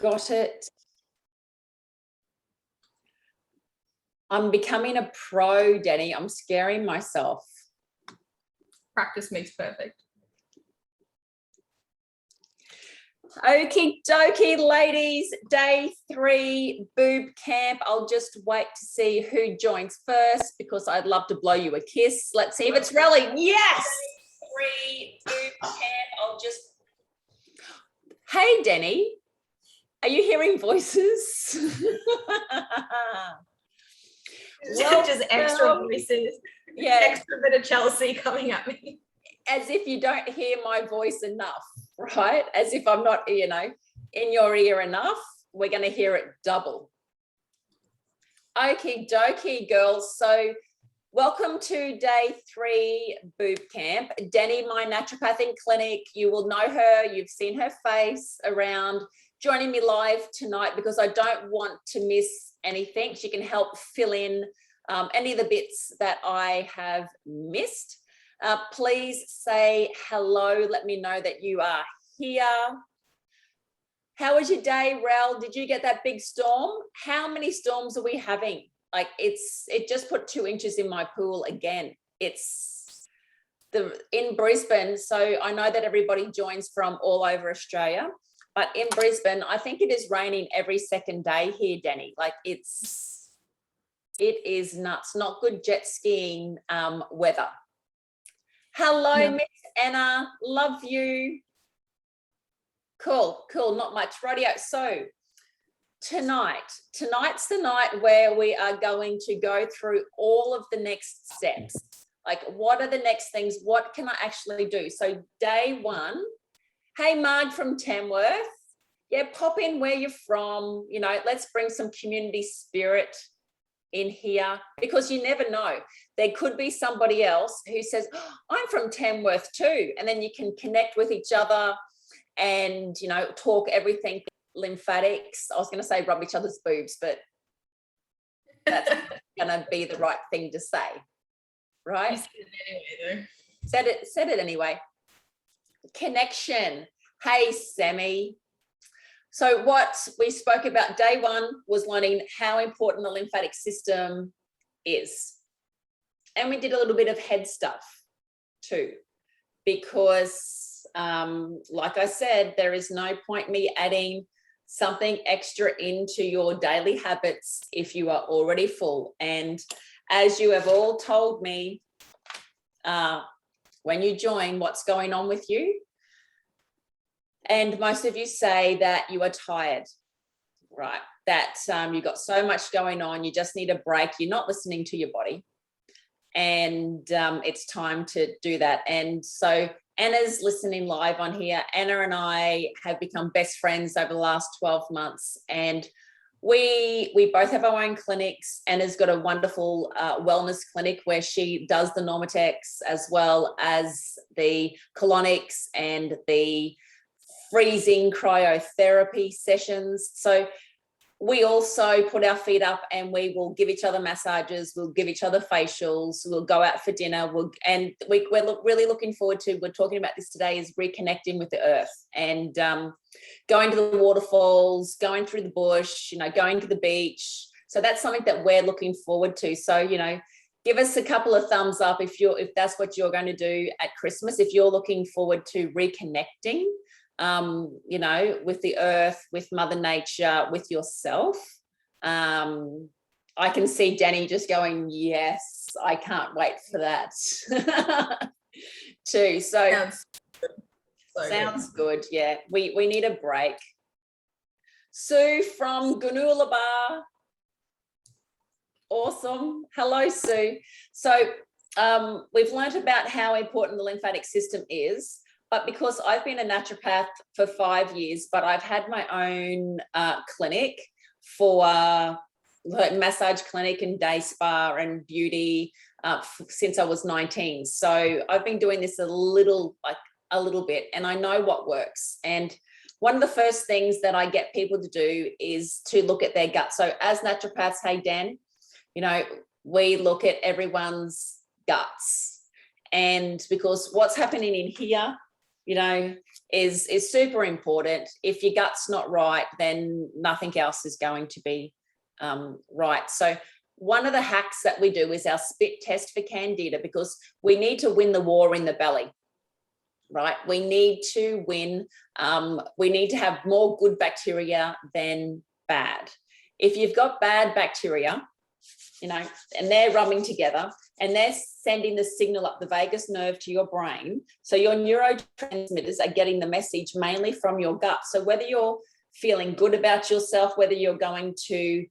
Got it. I'm becoming a pro, Danny. I'm scaring myself. Practice makes perfect. Okie dokie, ladies, day 3, BooB CamP. I'll just wait to see who joins first because I'd love to blow you a kiss. Let's see if it's rolling. Yes! 3, BooB CamP. I'll just... Hey, Danny, are you hearing voices? Just extra voices. Yeah. Extra bit of Chelsey coming at me. As if you don't hear my voice enough, right? As if I'm not, in your ear enough. We're going to hear it double. Okie dokie, girls. So welcome to day 3 BooB CamP. Danny, my naturopathic clinic. You will know her. You've seen her face around, joining me live tonight because I don't want to miss anything. She can help fill in any of the bits that I have missed. Please say hello. Let me know that you are here. How was your day, Rel? Did you get that big storm? How many storms are we having? Like it just put 2 inches in my pool again. It's in Brisbane. So I know that everybody joins from all over Australia, but in Brisbane, I think it is raining every second day here, Danny. Like it is nuts. Not good jet skiing weather. Hello, Yeah. Miss Anna. Love you. Cool. Not much. Rightio. So tonight's the night where we are going to go through all of the next steps. Like, what are the next things? What can I actually do? So day 1. Hey, Marg from Tamworth. Yeah, pop in where you're from. Let's bring some community spirit in here because you never know. There could be somebody else who says, oh, I'm from Tamworth too. And then you can connect with each other and, talk everything lymphatics. I was going to say rub each other's boobs, but that's going to be the right thing to say, right? You said it anyway, though. Said it anyway. Connection. Hey, Sammy. So what we spoke about day 1 was learning how important the lymphatic system is. And we did a little bit of head stuff too, because like I said, there is no point me adding something extra into your daily habits if you are already full. And as you have all told me, when you join, what's going on with you? And most of you say that you are tired, right? That you've got so much going on, you just need a break. You're not listening to your body. And it's time to do that. And so Anna's listening live on here. Anna and I have become best friends over the last 12 months. And we both have our own clinics. Anna's got a wonderful wellness clinic where she does the Lymphatics as well as the colonics and the freezing cryotherapy sessions. So we also put our feet up and we will give each other massages, we'll give each other facials, we'll go out for dinner, we're really looking forward to, we're talking about this today, is reconnecting with the earth and going to the waterfalls, going through the bush, going to the beach. So that's something that we're looking forward to. So, give us a couple of thumbs up if that's what you're going to do at Christmas, if you're looking forward to reconnecting with the earth, with Mother Nature, with yourself. I can see Danny just going, yes, I can't wait for that too. So sounds good. Yeah, we need a break. Sue from Gunulabar. Awesome. Hello, Sue. So we've learned about how important the lymphatic system is. But because I've been a naturopath for 5 years, but I've had my own clinic for massage clinic and day spa and beauty since I was 19. So I've been doing this a little bit, and I know what works. And one of the first things that I get people to do is to look at their gut. So as naturopaths, hey, Dan, we look at everyone's guts. And because what's happening in here, is super important. If your gut's not right, then nothing else is going to be right. So one of the hacks that we do is our spit test for Candida, because we need to win the war in the belly, right? We need to win. We need to have more good bacteria than bad. If you've got bad bacteria, you know, and they're rubbing together and they're sending the signal up the vagus nerve to your brain. So your neurotransmitters are getting the message mainly from your gut. So whether you're feeling good about yourself, whether you're going to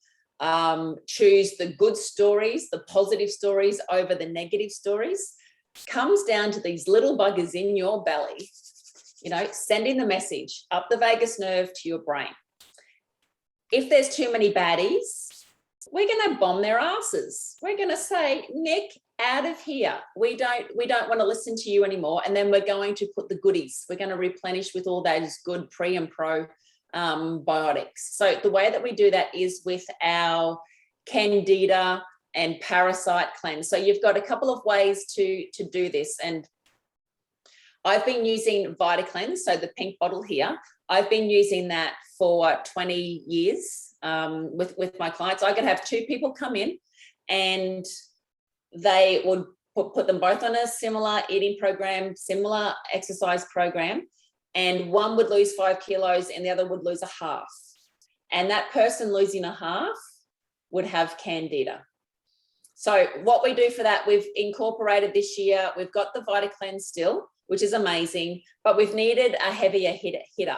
choose the good stories, the positive stories over the negative stories, comes down to these little buggers in your belly, you know, sending the message up the vagus nerve to your brain. If there's too many baddies, we're going to bomb their asses. We're going to say, Nick, out of here. We don't want to listen to you anymore. And then we're going to put the goodies. We're going to replenish with all those good pre and pro biotics. So the way that we do that is with our Candida and Parasite cleanse. So you've got a couple of ways to do this. And I've been using VitaCleanse, so the pink bottle here. I've been using that for 20 years with my clients. I could have two people come in and they would put them both on a similar eating program, similar exercise program, and one would lose 5 kilos and the other would lose a half. And that person losing a half would have Candida. So what we do for that, we've incorporated this year, we've got the VitaCleanse still, which is amazing, but we've needed a heavier hitter.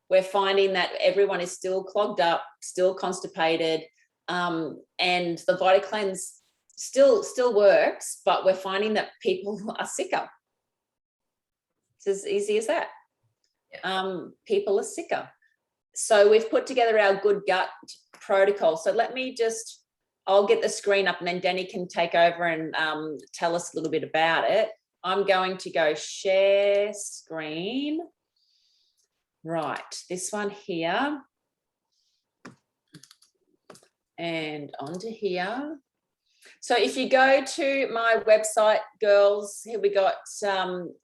We're finding that everyone is still clogged up, still constipated, and the VitaCleanse still works, but we're finding that people are sicker. It's as easy as that. Yeah. People are sicker. So we've put together our good gut protocol. So let me just, I'll get the screen up and then Danny can take over and tell us a little bit about it. I'm going to go share screen. Right, this one here. And onto here. So if you go to my website, girls, here we got,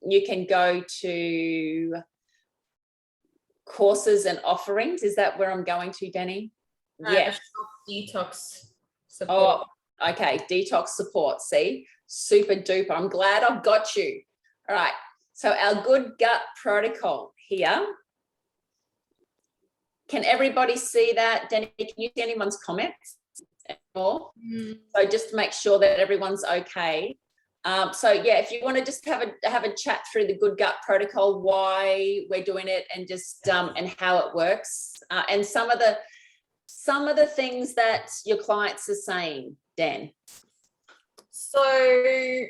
you can go to courses and offerings. Is that where I'm going to, Danny? Yes. Detox support. Oh, okay. Detox support. See, super duper. I'm glad I've got you. All right. So our good gut protocol here. Can everybody see that? Danny, can you see anyone's comments? So just to make sure that everyone's okay. So yeah, if you want to just have a chat through the good gut protocol, why we're doing it, and just and how it works, and some of the things that your clients are saying, Dan. So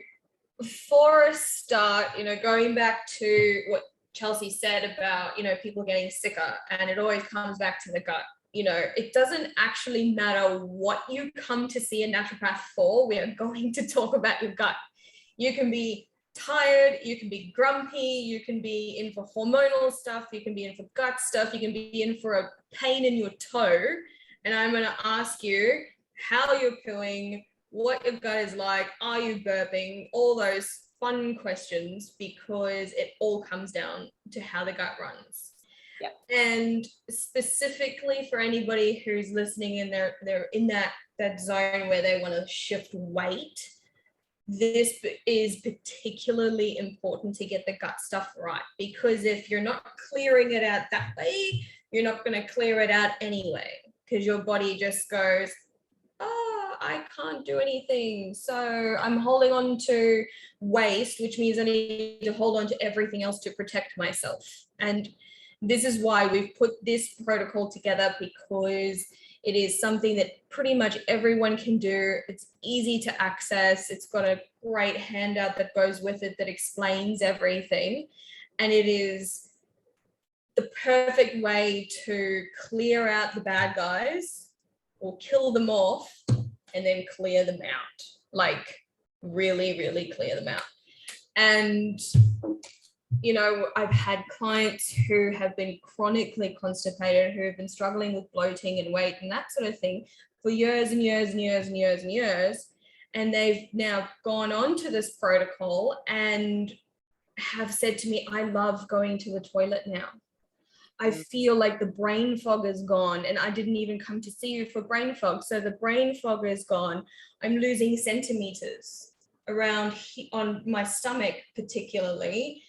for a start, you know, going back to what Chelsey said about, you know, people getting sicker, and it always comes back to the gut. You know, it doesn't actually matter what you come to see a naturopath for. We are going to talk about your gut. You can be tired, you can be grumpy, you can be in for hormonal stuff, you can be in for gut stuff, you can be in for a pain in your toe. And I'm going to ask you how you're feeling, what your gut is like, are you burping, all those fun questions, because it all comes down to how the gut runs. Yeah. And specifically for anybody who's listening and they're in that zone where they want to shift weight, this is particularly important to get the gut stuff right, because if you're not clearing it out that way, you're not going to clear it out anyway, because your body just goes, oh, I can't do anything. So I'm holding on to waste, which means I need to hold on to everything else to protect myself. And this is why we've put this protocol together, because it is something that pretty much everyone can do. It's easy to access. It's got a great handout that goes with it that explains everything. And it is the perfect way to clear out the bad guys, or kill them off and then clear them out. Like really, really clear them out. And you know, I've had clients who have been chronically constipated, who have been struggling with bloating and weight and that sort of thing for years and years and years and years and years. And they've now gone on to this protocol and have said to me, I love going to the toilet now. I feel like the brain fog is gone, and I didn't even come to see you for brain fog. So the brain fog is gone. I'm losing centimeters around on my stomach particularly,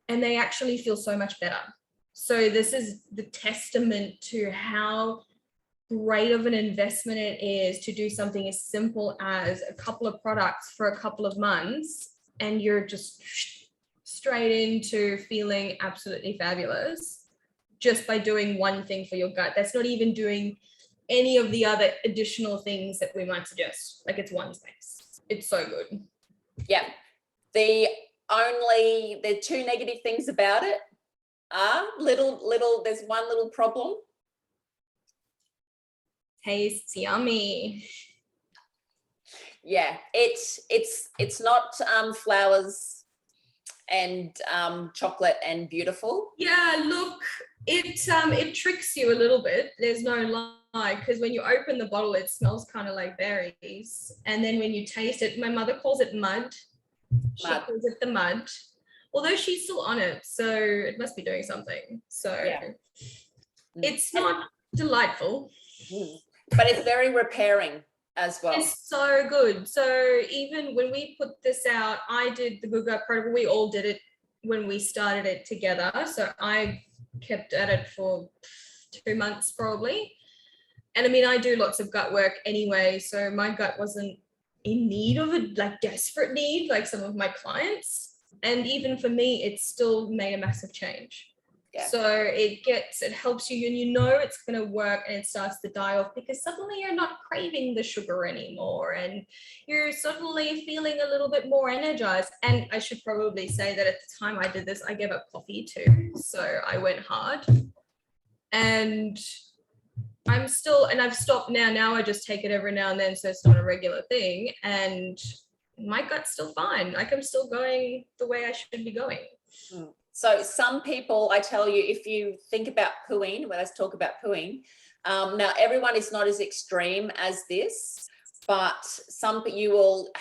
and they actually feel so much better. So this is the testament to how great of an investment it is to do something as simple as a couple of products for a couple of months, and you're just straight into feeling absolutely fabulous just by doing one thing for your gut. That's not even doing any of the other additional things that we might suggest. Like, it's one space. It's so good. Yeah. The two negative things about it are there's one little problem. Tastes yummy. Yeah, it's not flowers and chocolate and beautiful. Yeah, look, it tricks you a little bit. There's no lie, because when you open the bottle, it smells kind of like berries, and then when you taste it, my mother calls it mud. She calls it the mud, although she's still on it, so it must be doing something. So yeah. It's not delightful, but it's very repairing as well. It's so good. So even when we put this out, I did the BooB Program. We all did it when we started it together. So I kept at it for 2 months probably. And I mean, I do lots of gut work anyway, so my gut wasn't in need of it, like desperate need, like some of my clients. And even for me, it still made a massive change. Yeah. So it helps you, and you know it's going to work, and it starts to die off because suddenly you're not craving the sugar anymore, and you're suddenly feeling a little bit more energized. And I should probably say that at the time I did this, I gave up coffee too. So I went hard, and I'm still, and I've stopped now. Now I just take it every now and then, so it's not a regular thing. And my gut's still fine. Like, I'm still going the way I should be going. So some people, I tell you, if you think about pooing, well, let's talk about pooing. Now, everyone is not as extreme as this, but you will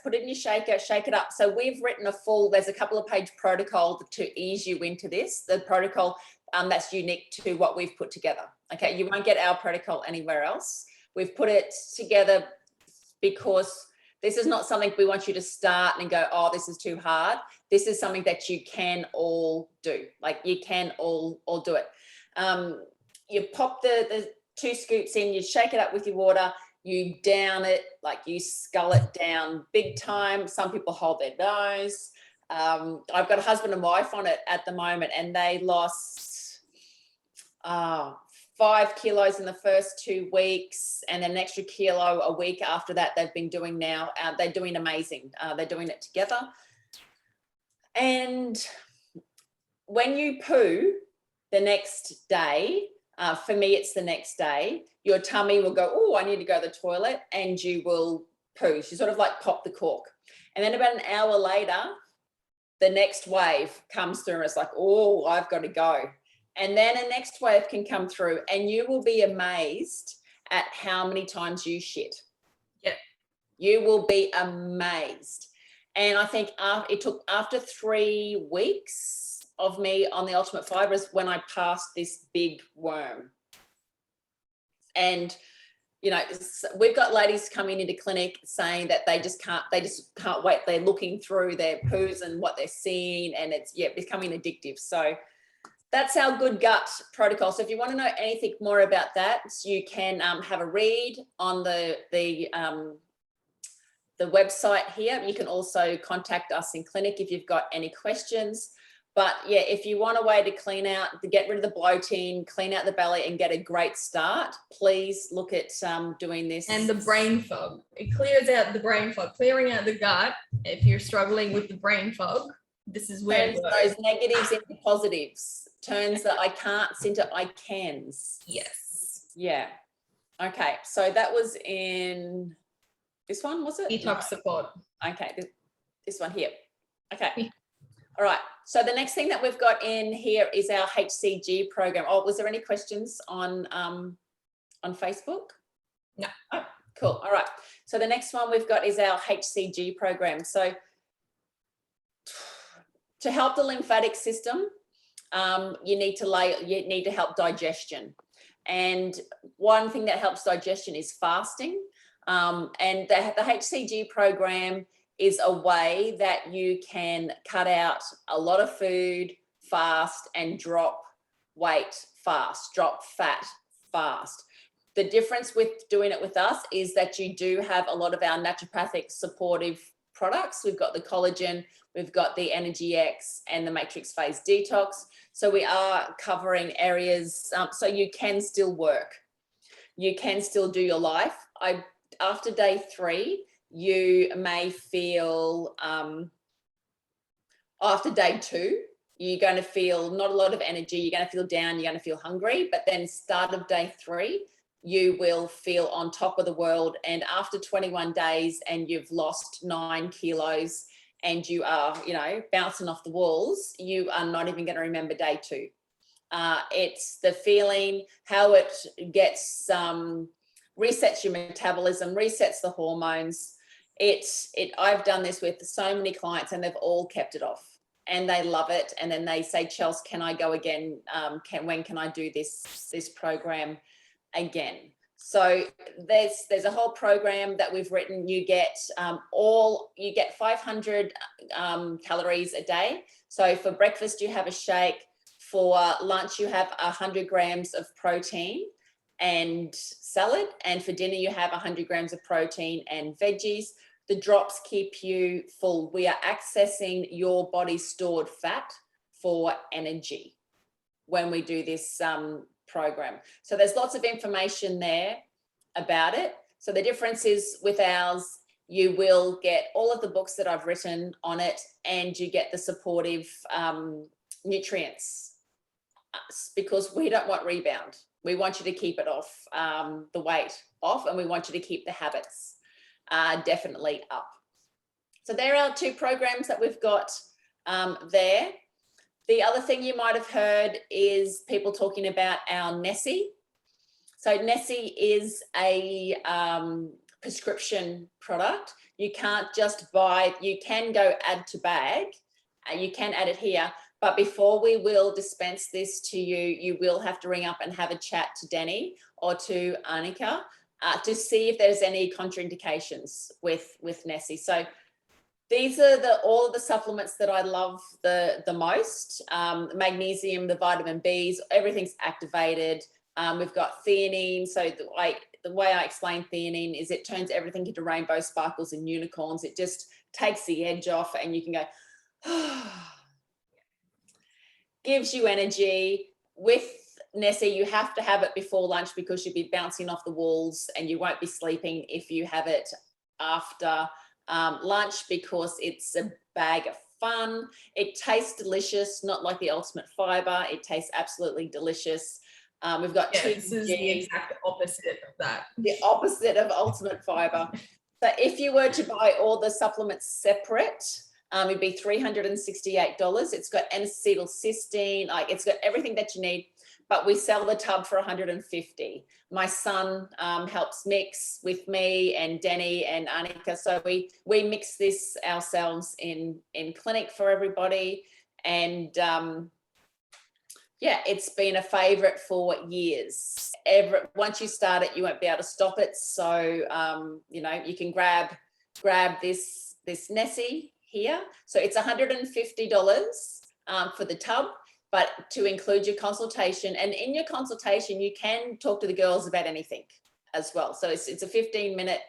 put it in your shaker, shake it up. So we've written there's a couple of page protocol to ease you into this, the protocol that's unique to what we've put together. Okay, you won't get our protocol anywhere else. We've put it together because this is not something we want you to start and go, oh, this is too hard. This is something that you can all do. Like, you can all do it. You pop the 2 scoops in, you shake it up with your water, you down it, like you scull it down big time. Some people hold their nose. I've got a husband and wife on it at the moment, and they lost 5 kilos in the first 2 weeks, and an extra kilo a week after that. They've been doing now. They're doing amazing. They're doing it together. And when you poo the next day, for me, it's the next day, your tummy will go, oh, I need to go to the toilet, and you will poo. You sort of like pop the cork. And then about an hour later, the next wave comes through, and it's like, oh, I've got to go. And then a next wave can come through, and you will be amazed at how many times you shit. Yeah. You will be amazed. And I think it took after 3 weeks of me on the Ultimate Fibers when I passed this big worm. And, you know, we've got ladies coming into clinic saying that they just can't wait. They're looking through their poos and what they're seeing, and it's becoming addictive. So that's our good gut protocol. So if you want to know anything more about that, you can have a read on the website here. You can also contact us in clinic if you've got any questions. But yeah, if you want a way to clean out, to get rid of the bloating, clean out the belly and get a great start, please look at doing this. And the brain fog. It clears out the brain fog, clearing out the gut. If you're struggling with the brain fog, this is where turns those negatives into positives. Turns the I can'ts into I cans. Yes. Yeah. Okay. So that was in this one, was it? Detox support. Okay. This one here. Okay. Yeah. All right. So the next thing that we've got in here is our Hcg program. Oh, was there any questions on Facebook? No. Oh, cool. All right. So the next one we've got is our Hcg program. So To help the lymphatic system, you need to help digestion. And one thing that helps digestion is fasting. And the Hcg program is a way that you can cut out a lot of food fast and drop weight fast, drop fat fast. The difference with doing it with us is that you do have a lot of our naturopathic supportive products. We've got the collagen, we've got the Energy X and the Matrix Phase Detox. So we are covering areas, so you can still work. You can still do your life. After day 3, you may feel, after day 2, you're going to feel not a lot of energy, you're going to feel down, you're going to feel hungry, but then start of day 3, you will feel on top of the world. And after 21 days and you've lost 9 kilos and you are, you know, bouncing off the walls, you are not even going to remember day 2. It's the feeling, how it gets, resets your metabolism, resets the hormones. I've done this with so many clients and they've all kept it off and they love it. And then they say, Chelsey, can I go again? When can I do this program again? So there's a whole program that we've written. You get 500 calories a day. So for breakfast, you have a shake. For lunch, you have 100 grams of protein and salad. And for dinner, you have 100 grams of protein and veggies. The drops keep you full. We are accessing your body's stored fat for energy when we do this program. So there's lots of information there about it. So the difference is with ours, you will get all of the books that I've written on it and you get the supportive nutrients because we don't want rebound. We want you to keep it off, the weight off, and we want you to keep the habits definitely up. So there are 2 programs that we've got there. The other thing you might have heard is people talking about our Nessie. So Nessie is a prescription product. You can't just buy, you can go add to bag, you can add it here, but before we will dispense this to you, you will have to ring up and have a chat to Danny or to Annika to see if there's any contraindications with Nessie. So these are all of the supplements that I love the most. Magnesium, the vitamin Bs, everything's activated. We've got theanine. So the way I explain theanine is it turns everything into rainbow sparkles and unicorns. It just takes the edge off and you can go, gives you energy. With Nessie, you have to have it before lunch because you'll be bouncing off the walls and you won't be sleeping if you have it after lunch because it's a bag of fun. It tastes delicious, not like the Ultimate Fiber. It tastes absolutely delicious. We've got this is the exact opposite of that. The opposite of Ultimate Fiber. So if you were to buy all the supplements separate, it'd be $368. It's got N-acetylcysteine, like it's got everything that you need, but we sell the tub for $150. My son helps mix with me and Danny and Annika. So we mix this ourselves in clinic for everybody. And yeah, it's been a favorite for years. Once you start it, you won't be able to stop it. So, you know, you can grab this Nessie here. So it's $150 for the tub, but to include your consultation. And in your consultation, you can talk to the girls about anything as well. So it's a 15-minute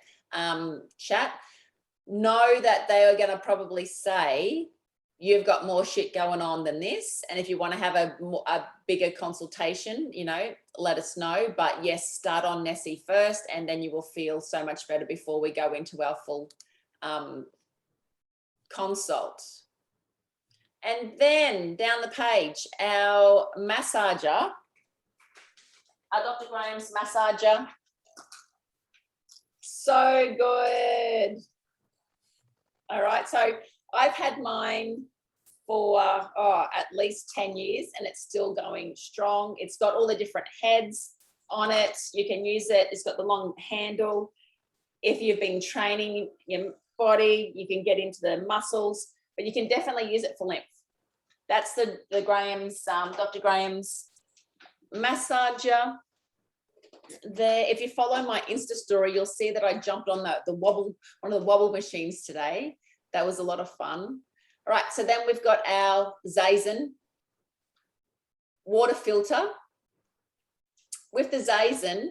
chat. Know that they are going to probably say, you've got more shit going on than this. And if you want to have a bigger consultation, you know, let us know. But yes, start on Nessie first, and then you will feel so much better before we go into our full consult. And then down the page, our massager, our Dr. Graham's massager. So good. All right, so I've had mine for at least 10 years and it's still going strong. It's got all the different heads on it. You can use it. It's got the long handle. If you've been training your body, you can get into the muscles, but you can definitely use it for lymph. That's the Graham's, Dr. Graham's massager. There, if you follow my Insta story, you'll see that I jumped on the wobble, one of the wobble machines today. That was a lot of fun. All right, so then we've got our Zazen water filter. With the Zazen,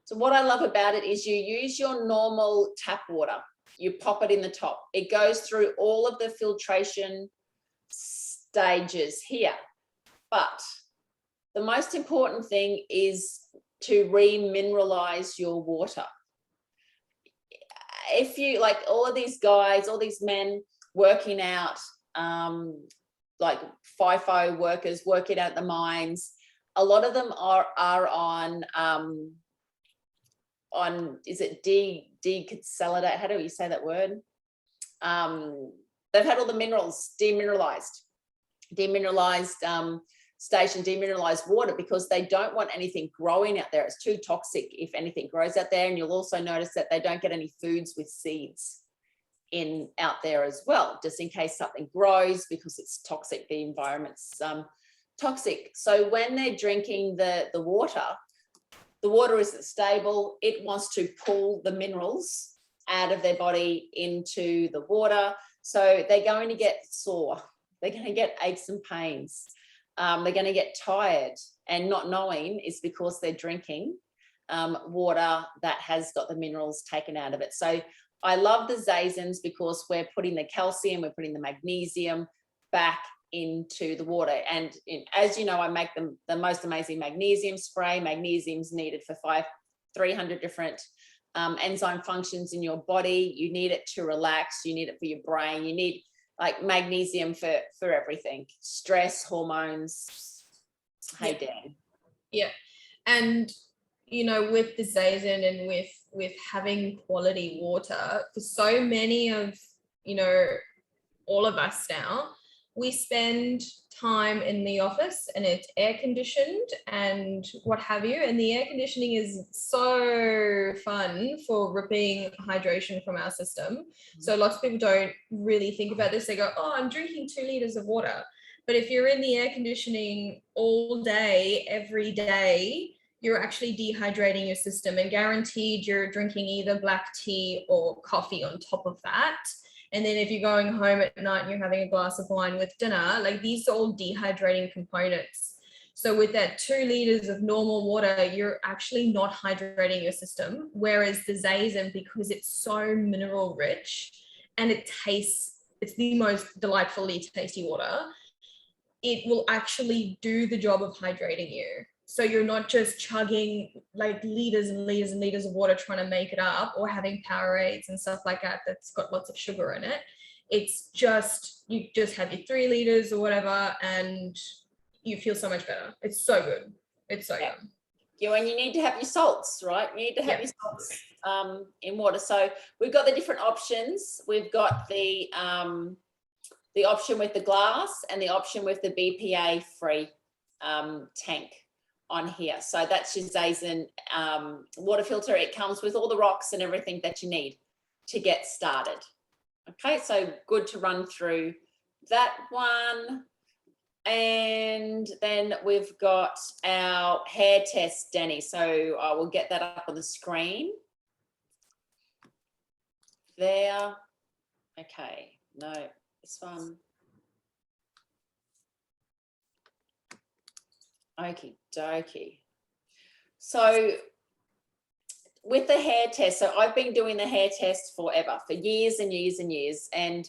so what I love about it is you use your normal tap water. You pop it in the top. It goes through all of the filtration stages here. But the most important thing is to remineralize your water. If you, like all of these guys, all these men working out, like FIFO workers working out the mines, a lot of them are on is it deconsolidate? How do you say that word? They've had all the minerals demineralized station, demineralized water, because they don't want anything growing out there. It's too toxic if anything grows out there. And you'll also notice that they don't get any foods with seeds in out there as well, just in case something grows, because it's toxic. The environment's toxic. So when they're drinking the water isn't stable. It wants to pull the minerals out of their body into the water. So they're going to get sore. They're going to get aches and pains. They're going to get tired, and not knowing is because they're drinking water that has got the minerals taken out of it. So I love the Zazens because we're putting the calcium, we're putting the magnesium back into the water. And as you know, I make them the most amazing magnesium spray. Magnesium's needed for 300 different enzyme functions in your body. You need it to relax. You need it for your brain. You need like magnesium for everything. Stress, hormones. Hey, Dan. Yeah. And, you know, with the Zazen and with having quality water, for so many of, you know, all of us now, we spend time in the office and it's air conditioned and what have you. And the air conditioning is so fun for ripping hydration from our system. So lots of people don't really think about this. They go, oh, I'm drinking 2 liters of water. But if you're in the air conditioning all day, every day, you're actually dehydrating your system, and guaranteed you're drinking either black tea or coffee on top of that. And then if you're going home at night and you're having a glass of wine with dinner, like these are all dehydrating components. So with that 2 liters of normal water, you're actually not hydrating your system. Whereas the Zazen, because it's so mineral rich and it tastes, it's the most delightfully tasty water, it will actually do the job of hydrating you. So you're not just chugging like liters and liters and liters of water trying to make it up, or having Powerades and stuff like that that's got lots of sugar in it. It's just, you just have your 3 liters or whatever and you feel so much better. It's so good. It's so good. Yeah, and you need to have your salts, right? You need to have your salts in water. So we've got the different options. We've got the option with the glass and the option with the BPA free tank on here. So that's your Zazen water filter. It comes with all the rocks and everything that you need to get started. Okay, so good to run through that one. And then we've got our hair test, Danny. So I will get that up on the screen. There. Okay, no, this one. Okie dokie. So with the hair test, so I've been doing the hair test forever, for years and years and years. And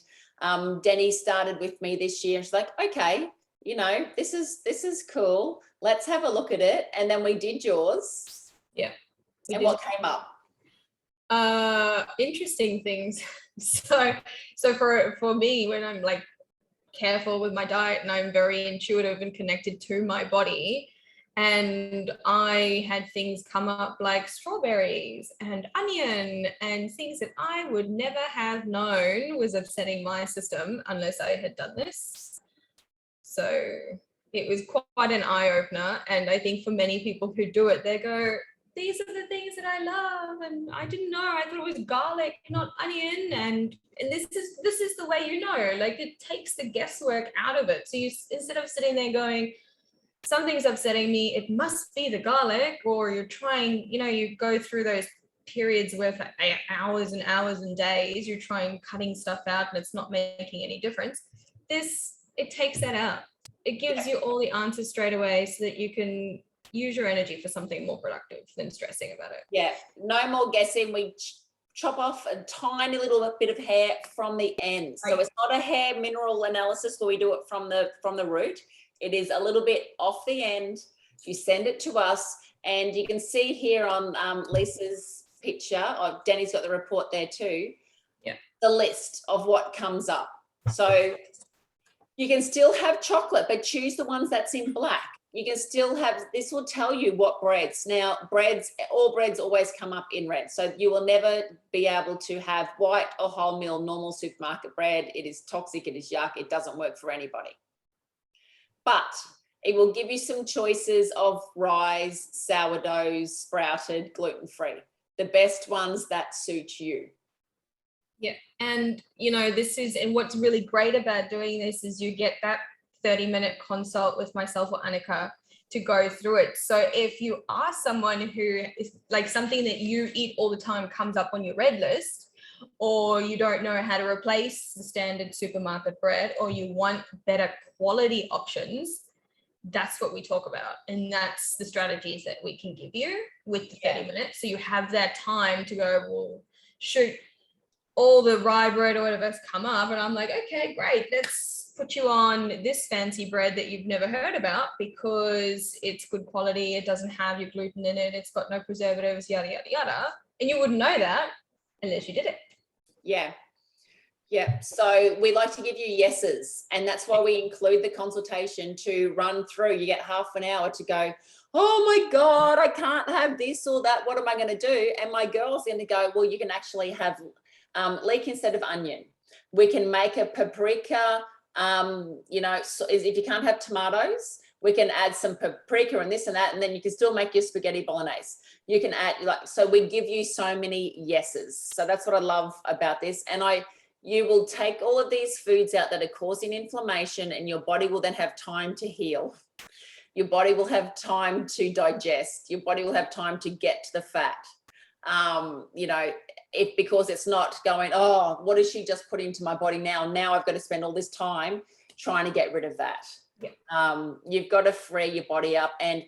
Denny started with me this year. She's like, okay, you know, this is cool. Let's have a look at it. And then we did yours. Yeah. And what came up? Interesting things. So for me, when I'm like careful with my diet and I'm very intuitive and connected to my body, and I had things come up like strawberries and onion and things that I would never have known was upsetting my system unless I had done this. So it was quite an eye-opener, and I think for many people who do it, they go, these are the things that I love, and I didn't know. I thought it was garlic, not onion, and this is the way, like, it takes the guesswork out of it. So you, instead of sitting there going, something's upsetting me, it must be the garlic, or you're trying, you go through those periods where for hours and hours and days you're trying cutting stuff out and it's not making any difference. It takes that out. It gives you all the answers straight away so that you can use your energy for something more productive than stressing about it. Yeah, no more guessing. We chop off a tiny little bit of hair from the end. So it's not a hair mineral analysis where we do it from the root. It is a little bit off the end. You send it to us, and you can see here on Lisa's picture, Danny's got the report there too, the list of what comes up. So you can still have chocolate, but choose the ones that's in black. You can still have, this will tell you what breads. Now, all breads always come up in red. So you will never be able to have white or wholemeal normal supermarket bread. It is toxic, it is yuck, it doesn't work for anybody. But it will give you some choices of rye, sourdough, sprouted, gluten-free, the best ones that suit you. Yeah, and and what's really great about doing this is you get that 30-minute consult with myself or Annika to go through it. So if you are someone who is like something that you eat all the time comes up on your red list, or you don't know how to replace the standard supermarket bread, or you want better quality options, that's what we talk about. And that's the strategies that we can give you with the 30 minutes. So you have that time to go, well, shoot, all the rye bread or whatever's come up. And I'm like, okay, great. Let's put you on this fancy bread that you've never heard about because it's good quality. It doesn't have your gluten in it. It's got no preservatives, yada, yada, yada. And you wouldn't know that unless you did it. Yeah. Yeah. So we like to give you yeses. And that's why we include the consultation to run through. You get half an hour to go, oh my God, I can't have this or that. What am I going to do? And my girl's going to go, well, you can actually have leek instead of onion. We can make a paprika, so if you can't have tomatoes, we can add some paprika and this and that, and then you can still make your spaghetti bolognese. You can add, so we give you so many yeses. So that's what I love about this. And you will take all of these foods out that are causing inflammation, and your body will then have time to heal. Your body will have time to digest. Your body will have time to get to the fat. Because it's not going, oh, what did she just put into my body now? Now I've got to spend all this time trying to get rid of that. Yeah. You've got to free your body up, and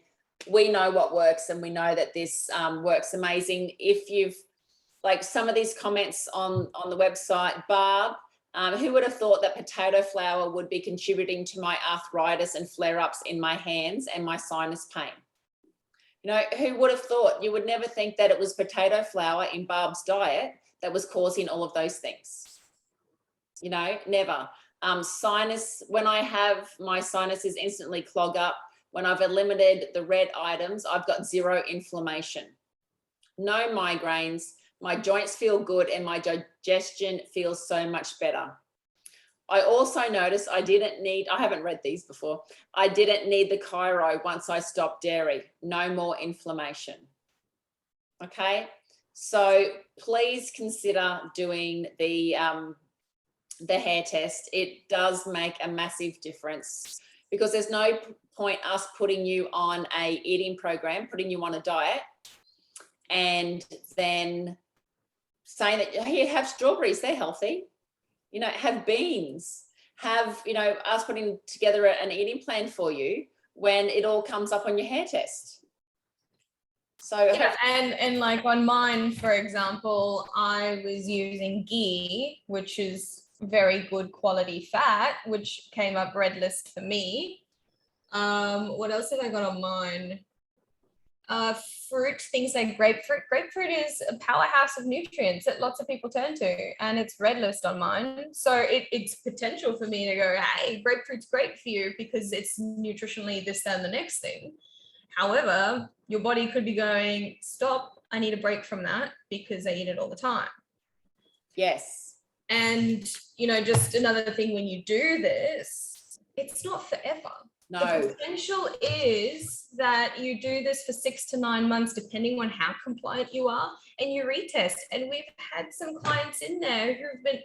we know what works, and we know that this works amazing. If you've, like some of these comments on the website, Barb, who would have thought that potato flour would be contributing to my arthritis and flare-ups in my hands and my sinus pain? Who would have thought? You would never think that it was potato flour in Barb's diet that was causing all of those things. Never. Sinus, when I have my sinuses instantly clog up, when I've eliminated the red items, I've got zero inflammation, no migraines, my joints feel good, and my digestion feels so much better. I also noticed I haven't read these before. I didn't need the chiro once I stopped dairy. No more inflammation. Okay. So please consider doing the hair test. It does make a massive difference, because there's no point us putting you on a eating program, putting you on a diet, and then saying that, here, have strawberries, they're healthy. Have beans, have, us putting together an eating plan for you when it all comes up on your hair test. So yeah, and like on mine, for example, I was using ghee, which is very good quality fat, which came up red list for me. What else have I got on mine? Fruit, things like grapefruit. Grapefruit is a powerhouse of nutrients that lots of people turn to, and it's red list on mine. So it's potential for me to go, hey, grapefruit's great for you because it's nutritionally this, that, and the next thing. However, your body could be going, stop, I need a break from that because I eat it all the time. Yes. And, just another thing, when you do this, it's not forever. No. The potential is that you do this for 6 to 9 months, depending on how compliant you are, and you retest. And we've had some clients in there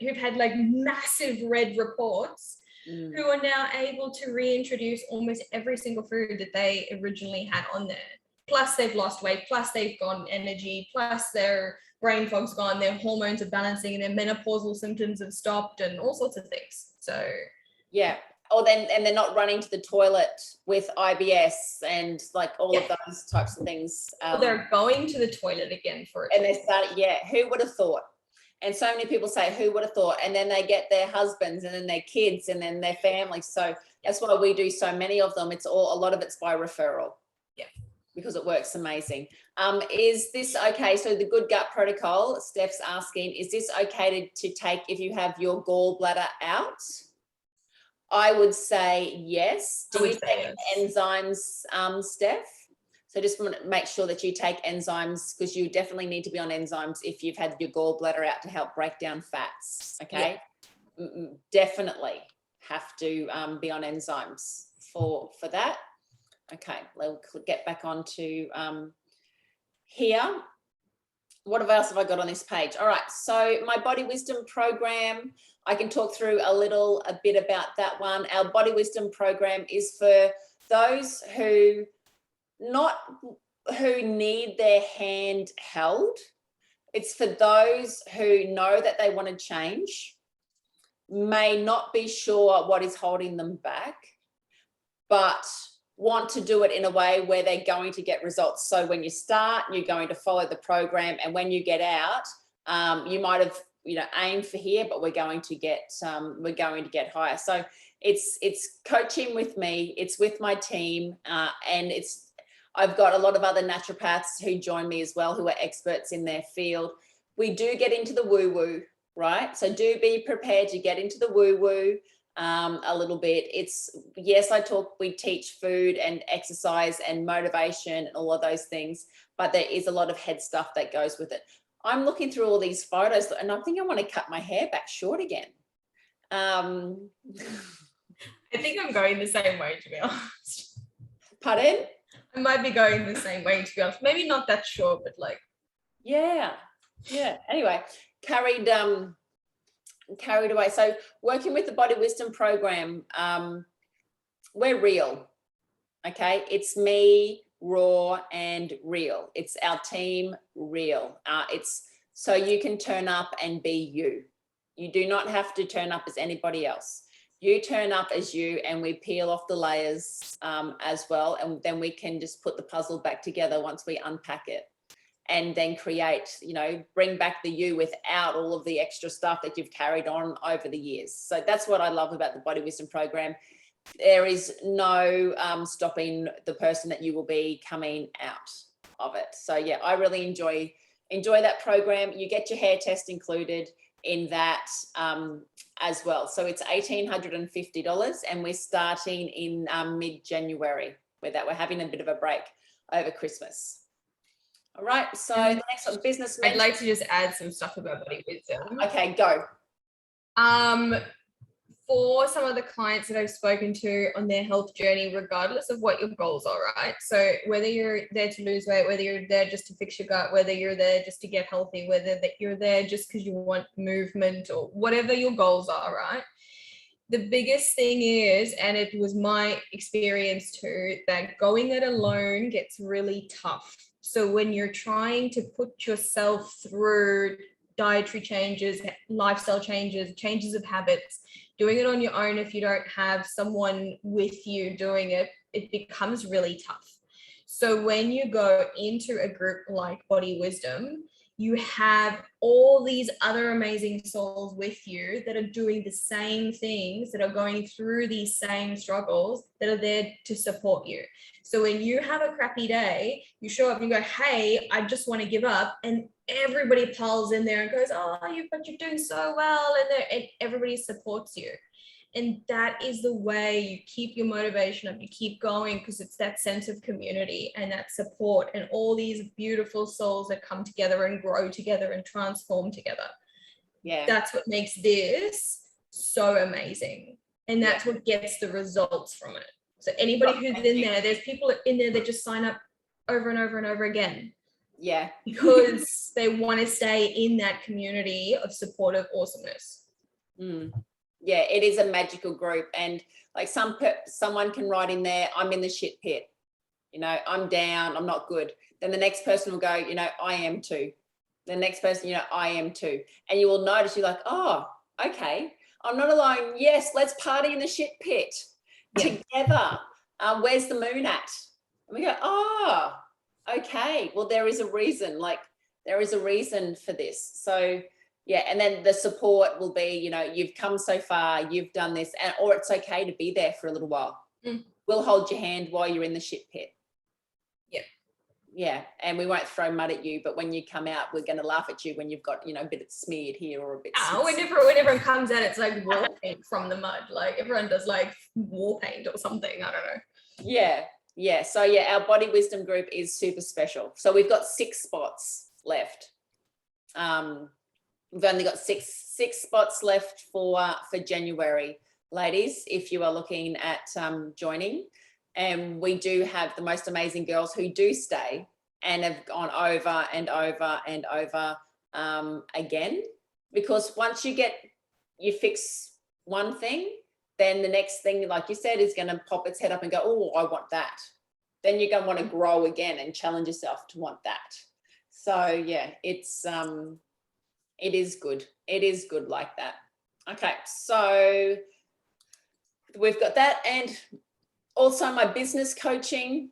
who've had like massive red reports, who are now able to reintroduce almost every single food that they originally had on there. Plus they've lost weight, plus they've gotten energy, plus their brain fog's gone, their hormones are balancing, and their menopausal symptoms have stopped, and all sorts of things. So yeah. And they're not running to the toilet with IBS and like all of those types of things. They're going to the toilet again for it. And they start, who would have thought? And so many people say, who would have thought? And then they get their husbands and then their kids and then their families. So that's why we do so many of them. A lot of it's by referral. Yeah. Because it works amazing. Is this okay? So the Good Gut Protocol, Steph's asking, is this okay to take if you have your gallbladder out? I would say yes. Do you take enzymes, Steph? So just want to make sure that you take enzymes, because you definitely need to be on enzymes if you've had your gallbladder out to help break down fats. Okay, definitely have to be on enzymes for that. Okay, we'll get back on to here. What else have I got on this page? All right, so my Body Wisdom program, I can talk through a bit about that one. Our Body Wisdom program is for those who need their hand held. It's for those who know that they want to change, may not be sure what is holding them back, but want to do it in a way where they're going to get results. So when you start, you're going to follow the program, and when you get out, you might have aimed for here, but we're going to get higher. So it's coaching with me, it's with my team, and I've got a lot of other naturopaths who join me as well, who are experts in their field. We do get into the woo-woo, right? So do be prepared to get into the woo-woo a little bit. We teach food and exercise and motivation and all of those things, but there is a lot of head stuff that goes with it. I'm looking through all these photos and I think I want to cut my hair back short again. I think I'm going the same way, to be honest. Pardon? I might be going the same way, to be honest. Maybe not that short, but like. Yeah. Anyway, carried away. So working with the Body Wisdom program, we're real. Okay. It's me, raw and real. It's our team, real. It's so you can turn up and be you. You do not have to turn up as anybody else. You turn up as you, and we peel off the layers as well. And then we can just put the puzzle back together once we unpack it, and then create, bring back the you without all of the extra stuff that you've carried on over the years. So that's what I love about the Body Wisdom program. There is no stopping the person that you will be coming out of it. So yeah, I really enjoy that program. You get your hair test included in that as well. So it's $1,850, and we're starting in mid-January with that. We're having a bit of a break over Christmas. All right, so the next one, business mentor. I'd like to just add some stuff about Body Wisdom. Okay, go. For some of the clients that I've spoken to on their health journey, regardless of what your goals are, right? So whether you're there to lose weight, whether you're there just to fix your gut, whether you're there just to get healthy, whether that you're there just because you want movement, or whatever your goals are, right? The biggest thing is, and it was my experience too, that going it alone gets really tough. So when you're trying to put yourself through dietary changes, lifestyle changes, changes of habits, doing it on your own, if you don't have someone with you doing it, it becomes really tough. So when you go into a group like Body Wisdom, you have all these other amazing souls with you that are doing the same things, that are going through these same struggles, that are there to support you. So when you have a crappy day, you show up and you go, hey, I just want to give up. And everybody piles in there and goes, oh, but you're doing so well. And everybody supports you. And that is the way you keep your motivation up, you keep going, because it's that sense of community and that support and all these beautiful souls that come together and grow together and transform together. Yeah. That's what makes this so amazing. And that's what gets the results from it. So anybody who's in there, there's people in there that just sign up over and over and over again. Yeah. Because they want to stay in that community of supportive awesomeness. Yeah, it is a magical group. And like someone can write in there, I'm in the shit pit. You know, I'm down, I'm not good. Then the next person will go, you know, I am too. The next person, you know, I am too. And you will notice, you're like, oh, okay, I'm not alone. Yes, let's party in the shit pit together. Where's the moon at? And we go, oh, okay. Well, there is a reason. Like, there is a reason for this. So, yeah. And then the support will be, you know, you've come so far, you've done this, or it's okay to be there for a little while. We'll hold your hand while you're in the shit pit. Yeah, and we won't throw mud at you, but when you come out, we're going to laugh at you when you've got, you know, a bit smeared here or a bit. When everyone comes out, it's like war paint from the mud. Like everyone does like war paint or something. I don't know. Yeah. So yeah, our body wisdom group is super special. So we've got 6 spots left. We've only got six spots left for January, ladies. If you are looking at joining. And we do have the most amazing girls who do stay and have gone over and over and over again. Because once you fix one thing, then the next thing, like you said, is going to pop its head up and go, oh, I want that. Then you're going to want to grow again and challenge yourself to want that. So yeah, it is good. It is good like that. Okay, so we've got that. And also my business coaching,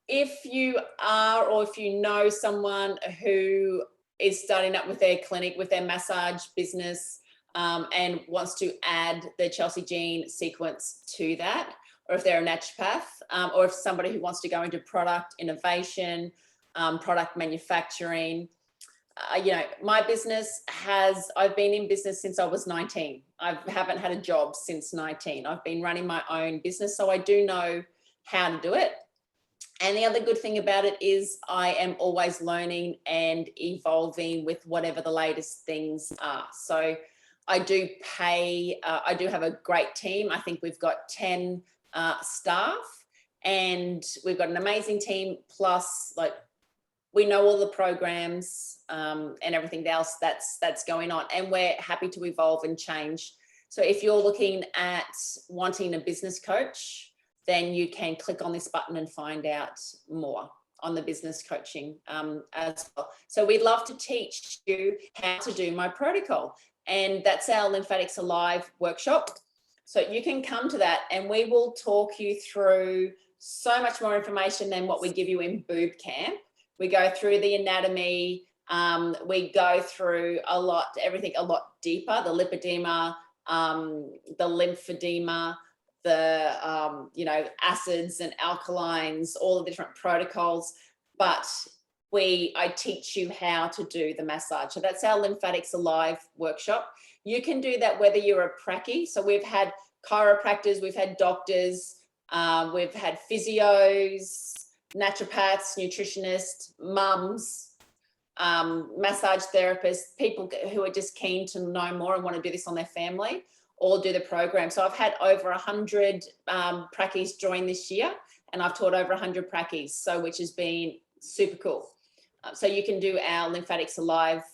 if you are, or if you know someone who is starting up with their clinic, with their massage business, and wants to add the Chelsey gene sequence to that, or if they're a naturopath, or if somebody who wants to go into product innovation, product manufacturing, you know, my business I've been in business since I was 19. I haven't had a job since 19. I've been running my own business, so I do know how to do it. And the other good thing about it is I am always learning and evolving with whatever the latest things are. So I do I do have a great team. I think we've got 10 staff, and we've got an amazing team, plus like we know all the programs and everything else that's going on, and we're happy to evolve and change. So if you're looking at wanting a business coach, then you can click on this button and find out more on the business coaching as well. So we'd love to teach you how to do my protocol, and that's our Lymphatics Alive workshop. So you can come to that and we will talk you through so much more information than what we give you in BooB CamP. We go through the anatomy, we go through everything a lot deeper, the lipedema, the lymphedema, the, you know, acids and alkalines, all the different protocols, but I teach you how to do the massage. So that's our Lymphatics Alive workshop. You can do that whether you're a pracky. So we've had chiropractors, we've had doctors, we've had physios, naturopaths, nutritionists, mums, massage therapists, people who are just keen to know more and want to do this on their family, all do the program. So I've had over 100 prackies join this year, and I've taught over 100 prackies, so which has been super cool. So you can do our Lymphatics Alive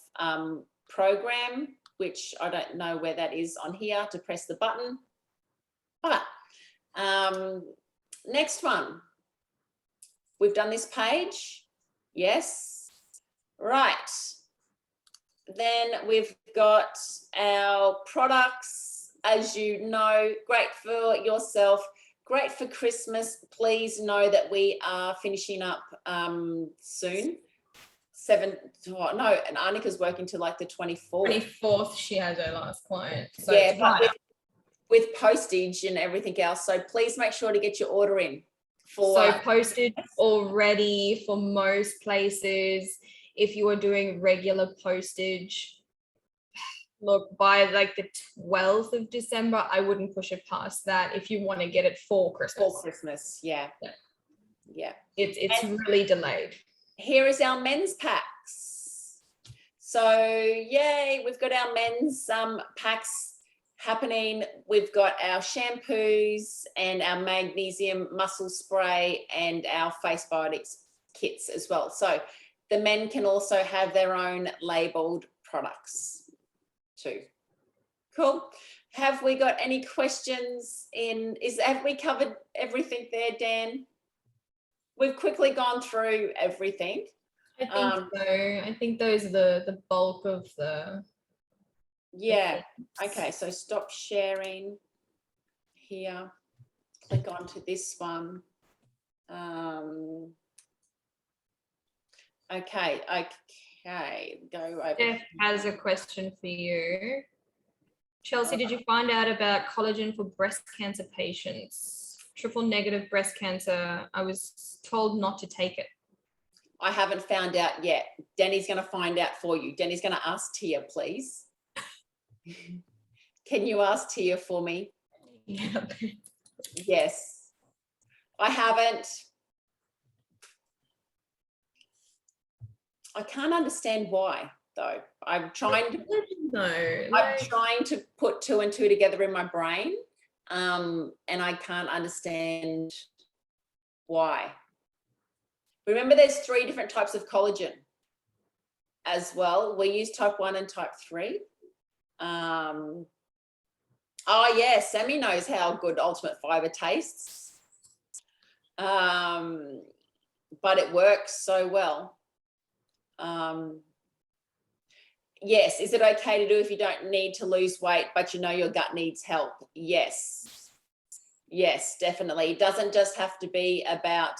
program, which I don't know where that is on here to press the button. But next one. We've done this page. Yes. Right. Then we've got our products, as you know, great for yourself, great for Christmas. Please know that we are finishing up soon. And Annika's working till like the 24th. 24th, she has her last client. So yeah, but with postage and everything else. So please make sure to get your order in. So postage already for most places. If you are doing regular postage, look, by like the 12th of December, I wouldn't push it past that if you want to get it for Christmas. For Christmas, yeah. It's really delayed. Here is our men's packs. So yay, we've got our men's packs. happening. We've got our shampoos and our magnesium muscle spray and our face biotics kits as well. So the men can also have their own labeled products too. Cool. Have we got any questions have we covered everything there, Dan? We've quickly gone through everything. I think so. I think those are the bulk of the. Yeah. Okay. So stop sharing here. Click onto this one. Okay. Go over. Jeff has a question for you. Chelsey, did you find out about collagen for breast cancer patients? Triple negative breast cancer. I was told not to take it. I haven't found out yet. Danny's going to find out for you. Danny's going to ask Tia, please. Can you ask Tia for me? Yeah. Yes. I haven't. I can't understand why, though. I'm trying to put 2 and 2 together in my brain, and I can't understand why. Remember, there's 3 different types of collagen as well. We use type 1 and type 3. Oh yeah, Sammy knows how good Ultimate Fiber tastes, but it works so well. Yes, is it okay to do if you don't need to lose weight, but you know your gut needs help? Yes. Yes, definitely. It doesn't just have to be about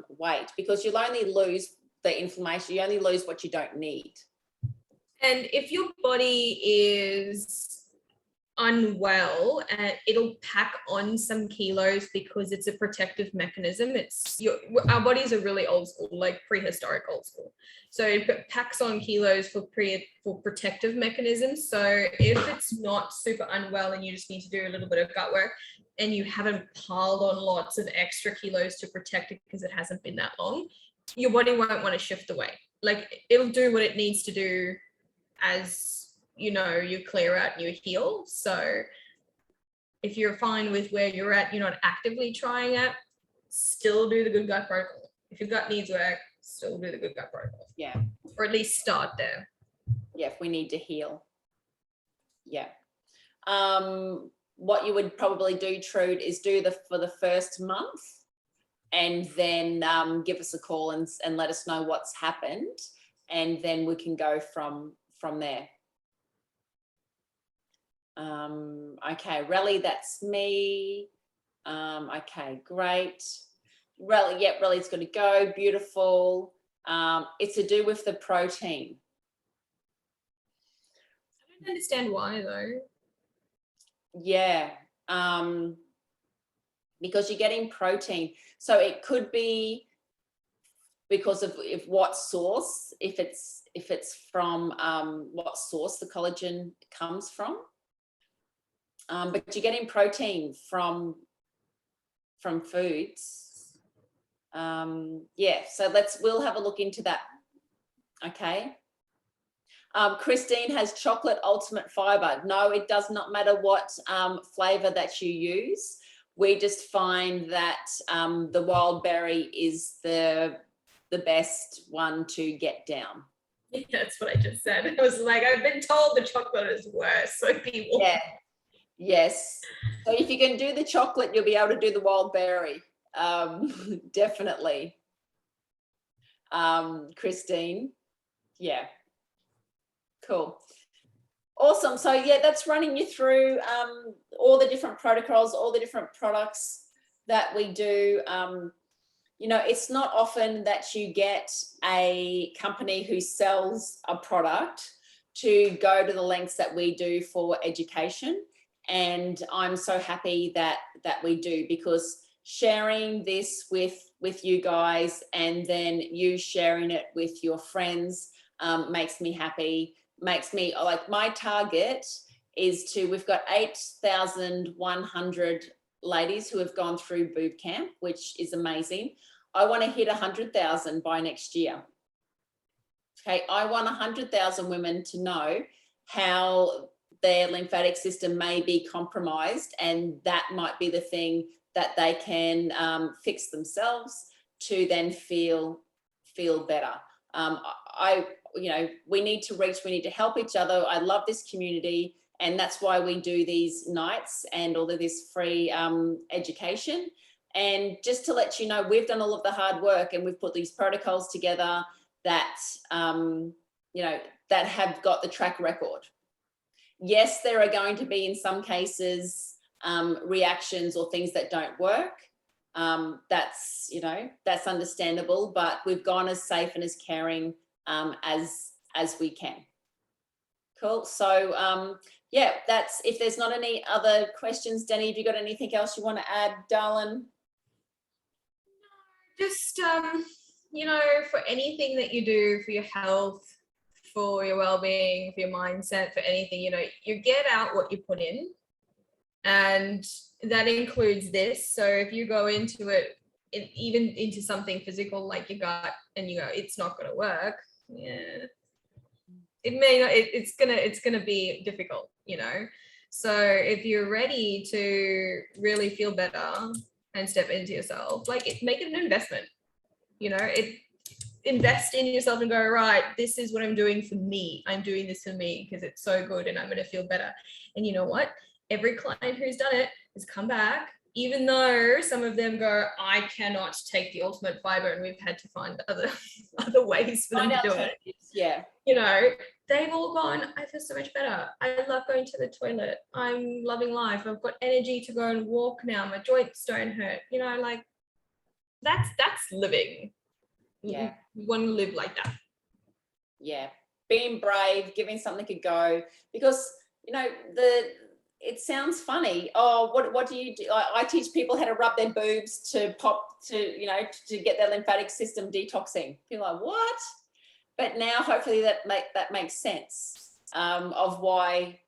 weight, because you'll only lose the inflammation. You only lose what you don't need. And if your body is unwell, it'll pack on some kilos because it's a protective mechanism. Our bodies are really old school, like prehistoric old school. So it packs on kilos for protective mechanisms. So if it's not super unwell and you just need to do a little bit of gut work and you haven't piled on lots of extra kilos to protect it because it hasn't been that long, your body won't want to shift away. Like, it'll do what it needs to do as you know, you clear out and you heal. So if you're fine with where you're at, you're not actively trying it, still do the good gut protocol. If your gut needs work, still do the good gut protocol. Yeah. Or at least start there. Yeah, if we need to heal. Yeah. What you would probably do, Trude, is do for the first month, and then give us a call and let us know what's happened, and then we can go from there. Okay, Relly, that's me. Okay, great. Relly, yep, Relly's going to go. Beautiful. It's to do with the protein. I don't understand why, though. Yeah, because you're getting protein. So it could be because of what source, if it's from what source the collagen comes from. But you're getting protein from foods. Yeah, so we'll have a look into that. Okay. Christine has chocolate ultimate fiber. No, it does not matter what flavor that you use. We just find that the wild berry is the best one to get down. Yeah, that's what I just said. I was like, I've been told the chocolate is worse. So people. Yeah. Yes. So if you can do the chocolate, you'll be able to do the wild berry. Definitely. Christine. Yeah. Cool. Awesome. So yeah, that's running you through all the different protocols, all the different products that we do. You know, it's not often that you get a company who sells a product to go to the lengths that we do for education. And I'm so happy that we do, because sharing this with you guys and then you sharing it with your friends makes me happy, makes me like, my target is we've got 8,100 ladies who have gone through BooB CamP, which is amazing. I want to hit 100,000 by next year. Okay, I want 100,000 women to know how their lymphatic system may be compromised, and that might be the thing that they can fix themselves to then feel better. We need to help each other. I love this community, and that's why we do these nights and all of this free education. And just to let you know, we've done all of the hard work, and we've put these protocols together that, that have got the track record. Yes, there are going to be, in some cases, reactions or things that don't work. That's understandable, but we've gone as safe and as caring as we can. Cool. So that's, if there's not any other questions, Danny, have you got anything else you want to add, darling? Just for anything that you do for your health, for your well-being, for your mindset, for anything, you get out what you put in, and that includes this. So if you go into it, even into something physical like your gut, and you go, it's not going to work, it may not, it's gonna be difficult, so if you're ready to really feel better and step into yourself, make it an investment, invest in yourself and go, right, this is what I'm doing for me. I'm doing this for me because it's so good and I'm going to feel better. And you know what? Every client who's done it has come back, even though some of them go, I cannot take the ultimate fiber, and we've had to find other ways for them to do it. Yeah. They've all gone, I feel so much better. I love going to the toilet. I'm loving life. I've got energy to go and walk now. My joints don't hurt. That's living. Yeah. You want to live like that. Yeah. Being brave, giving something a go, because, it sounds funny. Oh, what do you do? I teach people how to rub their boobs to get their lymphatic system detoxing. People are like, what? But now hopefully that makes sense of why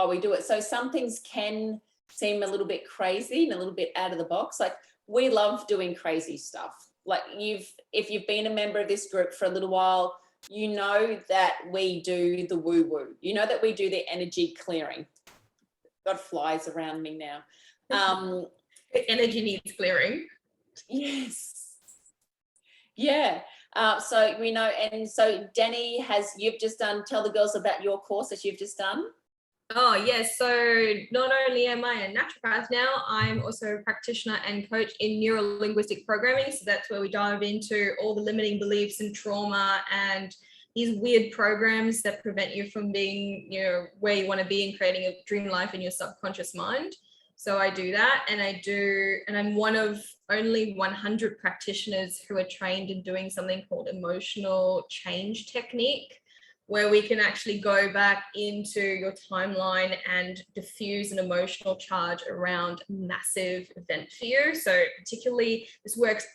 we do it. So some things can seem a little bit crazy and a little bit out of the box. Like, we love doing crazy stuff. Like, if you've been a member of this group for a little while, you know that we do the woo-woo. You know that we do the energy clearing. Got flies around me now. The energy needs clearing. Yes. Yeah. So we know, and so Danny, you've just done, tell the girls about your course that you've just done. Oh, yes. So not only am I a naturopath now, I'm also a practitioner and coach in neuro-linguistic programming. So that's where we dive into all the limiting beliefs and trauma and these weird programs that prevent you from being, where you want to be and creating a dream life in your subconscious mind. So I do that, and I'm one of only 100 practitioners who are trained in doing something called emotional change technique, where we can actually go back into your timeline and diffuse an emotional charge around a massive event for you. So particularly, this works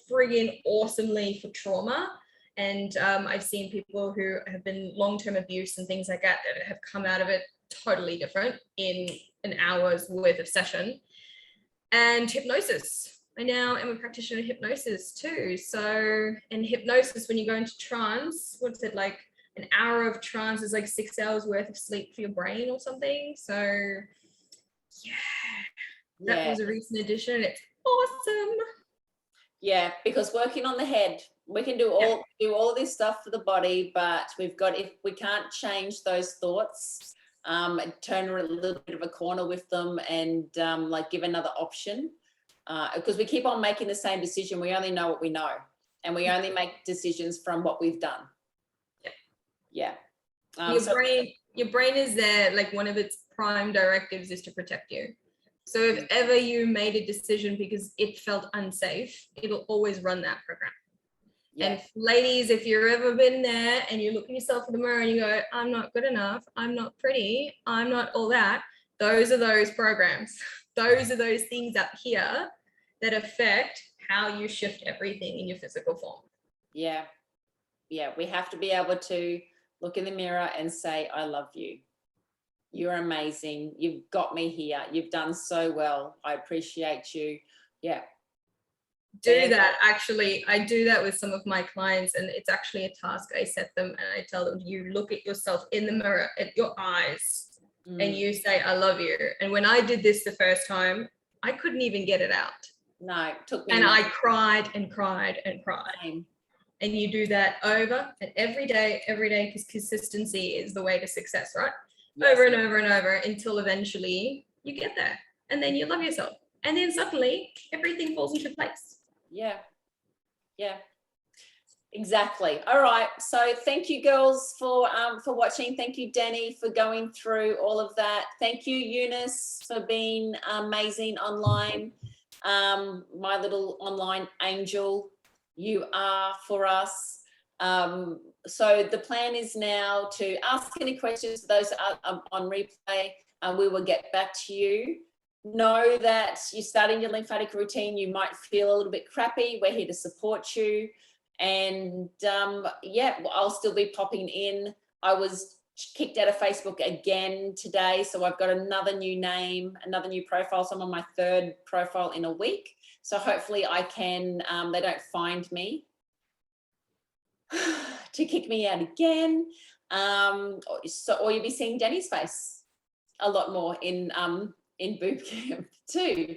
friggin' awesomely for trauma. And I've seen people who have been long-term abuse and things like that have come out of it totally different in an hour's worth of session. And hypnosis. I now am a practitioner in hypnosis too. So in hypnosis, when you go into trance, what's it like? An hour of trance is like 6 hours worth of sleep for your brain or something. So that was a recent addition. It's awesome. Yeah, because working on the head, we can do all this stuff for the body, but if we can't change those thoughts, turn a little bit of a corner with them and give another option, because we keep on making the same decision. We only know what we know, and we only make decisions from what we've done. Yeah. Your brain is there, like one of its prime directives is to protect you. So if ever you made a decision because it felt unsafe, it'll always run that program. Yeah. And ladies, if you've ever been there and you look at yourself in the mirror and you go, I'm not good enough, I'm not pretty, I'm not all that, those are those programs. Those are those things up here that affect how you shift everything in your physical form. Yeah. Yeah, we have to be able to look in the mirror and say, I love you. You're amazing. You've got me here. You've done so well. I appreciate you. Yeah. Actually, I do that with some of my clients, and it's actually a task I set them, and I tell them, you look at yourself in the mirror, at your eyes, and you say, I love you. And when I did this the first time, I couldn't even get it out. No, it took me. And I cried and cried and cried. Same. And you do that over and every day, because consistency is the way to success, right? Yes. Over and over and over until eventually you get there. And then you love yourself. And then suddenly everything falls into place. Yeah. Yeah. Exactly. All right. So thank you, girls, for watching. Thank you, Danny, for going through all of that. Thank you, Eunice, for being amazing online. My little online angel, you are for us. So the plan is now to ask any questions for those on replay, and we will get back to you. Know that you're starting your lymphatic routine. You might feel a little bit crappy. We're here to support you. And yeah, I'll still be popping in. I was kicked out of Facebook again today, so I've got another new name, another new profile. So I'm on my 3rd profile in a week. So hopefully I can, they don't find me to kick me out again. Or you'll be seeing Danny's face a lot more in BooB CamP too.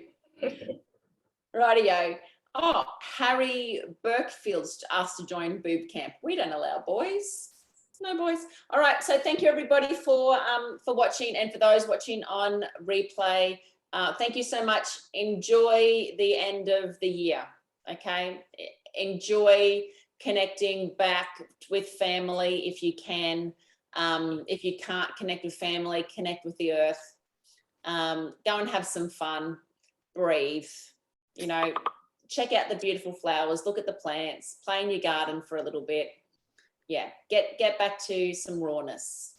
Rightio. Oh, Harry Burkefield's asked to join BooB CamP. We don't allow boys. No boys. All right. So thank you everybody for watching, and for those watching on replay, thank you so much. Enjoy the end of the year. Okay. Enjoy connecting back with family if you can. If you can't connect with family, connect with the earth. Go and have some fun. Breathe. You know, check out the beautiful flowers, look at the plants, play in your garden for a little bit. Yeah, get back to some rawness.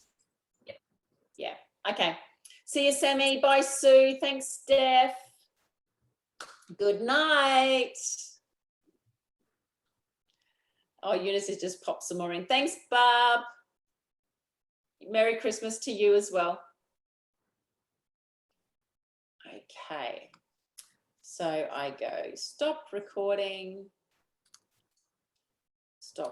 Yeah. Okay. See you, Sammy. Bye, Sue. Thanks, Steph. Good night. Oh, Eunice has just popped some more in. Thanks, Barb. Merry Christmas to you as well. Okay. So I go stop recording.